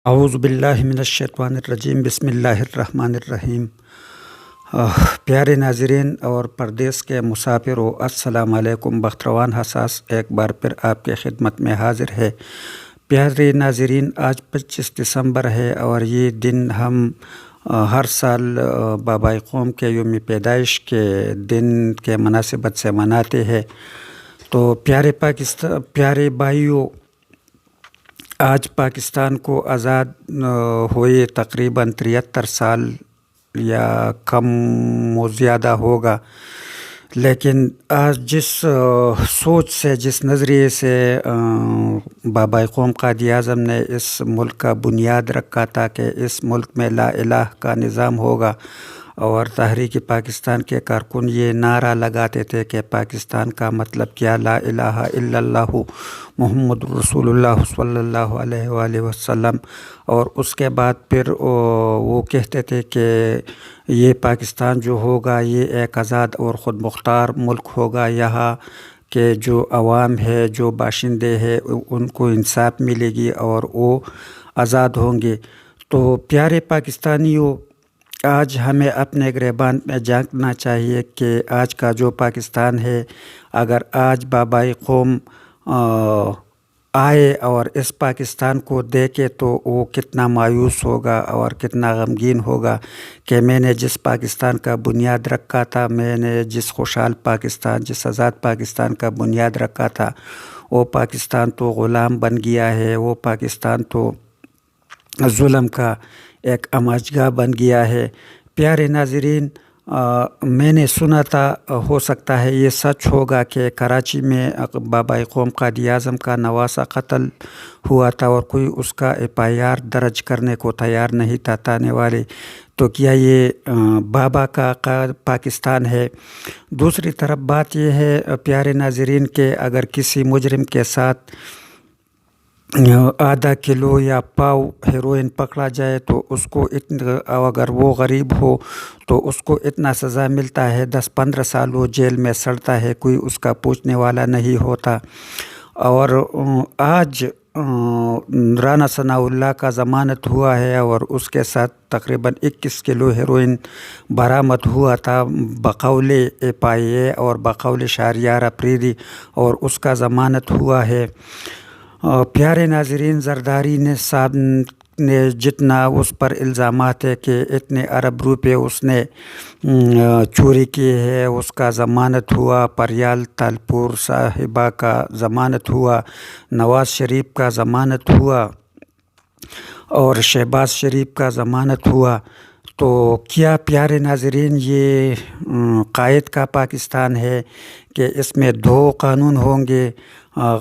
اعوذ باللہ من الشیطان الرجیم، بسم اللہ الرحمن الرحیم۔ پیارے ناظرین اور پردیس کے مسافروں، السلام علیکم۔ بختروان حساس ایک بار پھر آپ کے خدمت میں حاضر ہے۔ پیارے ناظرین، آج 25 دسمبر ہے اور یہ دن ہم ہر سال بابائے قوم کے یوم پیدائش کے دن کے مناسبت سے مناتے ہیں۔ تو پیارے بھائیوں، آج پاکستان کو آزاد ہوئے تقریباً 73 سال یا کم و زیادہ ہوگا، لیکن آج جس سوچ سے، جس نظریے سے بابائے قوم قائد اعظم نے اس ملک کا بنیاد رکھا تھا کہ اس ملک میں لا الہ کا نظام ہوگا، اور تحریک پاکستان کے کارکن یہ نعرہ لگاتے تھے کہ پاکستان کا مطلب کیا، لا الہ الا اللہ محمد رسول اللہ صلی اللہ علیہ وآلہ وسلم۔ اور اس کے بعد پھر وہ کہتے تھے کہ یہ پاکستان جو ہوگا یہ ایک آزاد اور خود مختار ملک ہوگا، یہاں کے جو عوام ہے، جو باشندے ہیں، ان کو انصاف ملے گی اور وہ آزاد ہوں گے۔ تو پیارے پاکستانیوں، آج ہمیں اپنے گریبان میں جھانکنا چاہیے کہ آج کا جو پاکستان ہے، اگر آج بابائے قوم آئے اور اس پاکستان کو دیکھے تو وہ کتنا مایوس ہوگا اور کتنا غمگین ہوگا کہ میں نے جس پاکستان کا بنیاد رکھا تھا، میں نے جس خوشحال پاکستان، جس آزاد پاکستان کا بنیاد رکھا تھا، وہ پاکستان تو غلام بن گیا ہے، وہ پاکستان تو ظلم کا ایک اماجگاہ بن گیا ہے۔ پیارے ناظرین، میں نے سنا تھا، ہو سکتا ہے یہ سچ ہوگا، کہ کراچی میں بابائے قوم قائد اعظم کا نواسہ قتل ہوا تھا اور کوئی اس کا FIR درج کرنے کو تیار نہیں تھا تھانے والے۔ تو کیا یہ بابا کا پاکستان ہے؟ دوسری طرف بات یہ ہے پیارے ناظرین کہ اگر کسی مجرم کے ساتھ آدھا کلو یا پاؤ ہیروئن پکڑا جائے تو اس کو اگر وہ غریب ہو تو اس کو اتنا سزا ملتا ہے، 10-15 سال وہ جیل میں سڑتا ہے، کوئی اس کا پوچھنے والا نہیں ہوتا۔ اور آج رانا ثناء اللہ کا ضمانت ہوا ہے اور اس کے ساتھ تقریباً 21 کلو ہیروئن برآمد ہوا تھا بقول FIA اور بقول شہریار افریدی، اور اس کا ضمانت ہوا ہے۔ پیارے ناظرین، زرداری صاحب نے جتنا اس پر الزامات ہے کہ اتنے ارب روپے اس نے چوری کیے ہیں، اس کا ضمانت ہوا، پریال تالپور صاحبہ کا ضمانت ہوا، نواز شریف کا ضمانت ہوا اور شہباز شریف کا ضمانت ہوا۔ تو کیا پیارے ناظرین یہ قائد کا پاکستان ہے کہ اس میں 2 قانون ہوں گے؟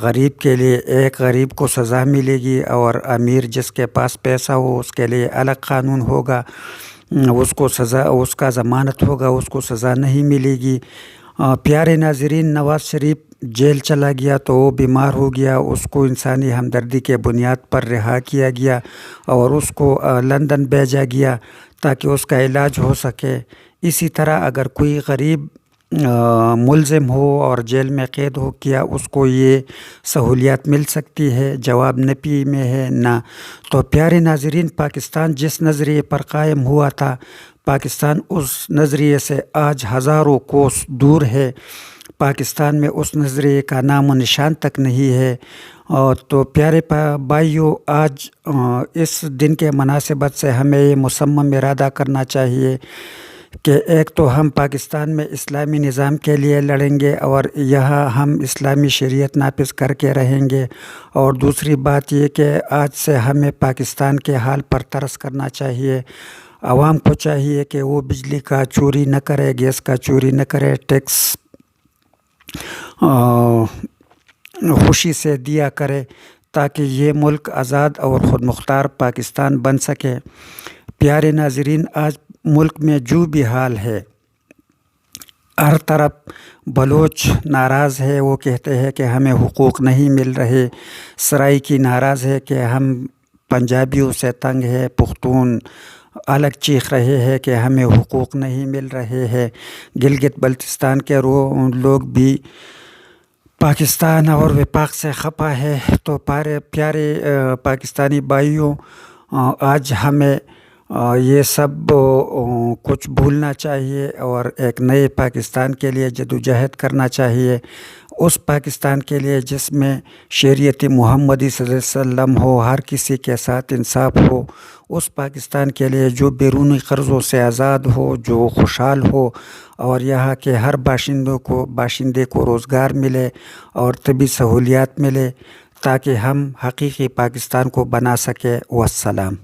غریب کے لیے ایک غریب کو سزا ملے گی اور امیر جس کے پاس پیسہ ہو اس کے لیے الگ قانون ہوگا، اس کو سزا، اس کا ضمانت ہوگا، اس کو سزا نہیں ملے گی۔ پیارے ناظرین، نواز شریف جیل چلا گیا تو وہ بیمار ہو گیا، اس کو انسانی ہمدردی کے بنیاد پر رہا کیا گیا اور اس کو لندن بھیجا گیا تاکہ اس کا علاج ہو سکے۔ اسی طرح اگر کوئی غریب ملزم ہو اور جیل میں قید ہو کیا اس کو یہ سہولیات مل سکتی ہے؟ جواب نفی میں ہے، نہ۔ تو پیارے ناظرین، پاکستان جس نظریے پر قائم ہوا تھا، پاکستان اس نظریے سے آج ہزاروں کوس دور ہے۔ پاکستان میں اس نظریے کا نام و نشان تک نہیں ہے۔ اور تو پیارے بھائیوں، آج اس دن کے مناسبت سے ہمیں یہ مصمم ارادہ کرنا چاہیے کہ ایک تو ہم پاکستان میں اسلامی نظام کے لیے لڑیں گے اور یہاں ہم اسلامی شریعت نافذ کر کے رہیں گے، اور دوسری بات یہ کہ آج سے ہمیں پاکستان کے حال پر ترس کرنا چاہیے۔ عوام کو چاہیے کہ وہ بجلی کا چوری نہ کرے، گیس کا چوری نہ کرے، ٹیکس خوشی سے دیا کرے تاکہ یہ ملک آزاد اور خود مختار پاکستان بن سکے۔ پیارے ناظرین، آج ملک میں جو بھی حال ہے، ہر طرف بلوچ ناراض ہے، وہ کہتے ہیں کہ ہمیں حقوق نہیں مل رہے، سرائیکی ناراض ہے کہ ہم پنجابیوں سے تنگ ہے، پختون الگ چیخ رہے ہیں کہ ہمیں حقوق نہیں مل رہے ہیں، گلگت بلتستان کے لوگ بھی پاکستان اور وفاق سے خفا ہے۔ تو پیارے پاکستانی بھائیوں، آج ہمیں یہ سب کچھ بھولنا چاہیے اور ایک نئے پاکستان کے لیے جدوجہد کرنا چاہیے، اس پاکستان کے لیے جس میں شریعت محمدی صلی اللہ علیہ وسلم ہو، ہر کسی کے ساتھ انصاف ہو، اس پاکستان کے لیے جو بیرونی قرضوں سے آزاد ہو، جو خوشحال ہو اور یہاں کے ہر باشندے کو روزگار ملے اور طبی سہولیات ملے، تاکہ ہم حقیقی پاکستان کو بنا سکیں۔ والسلام۔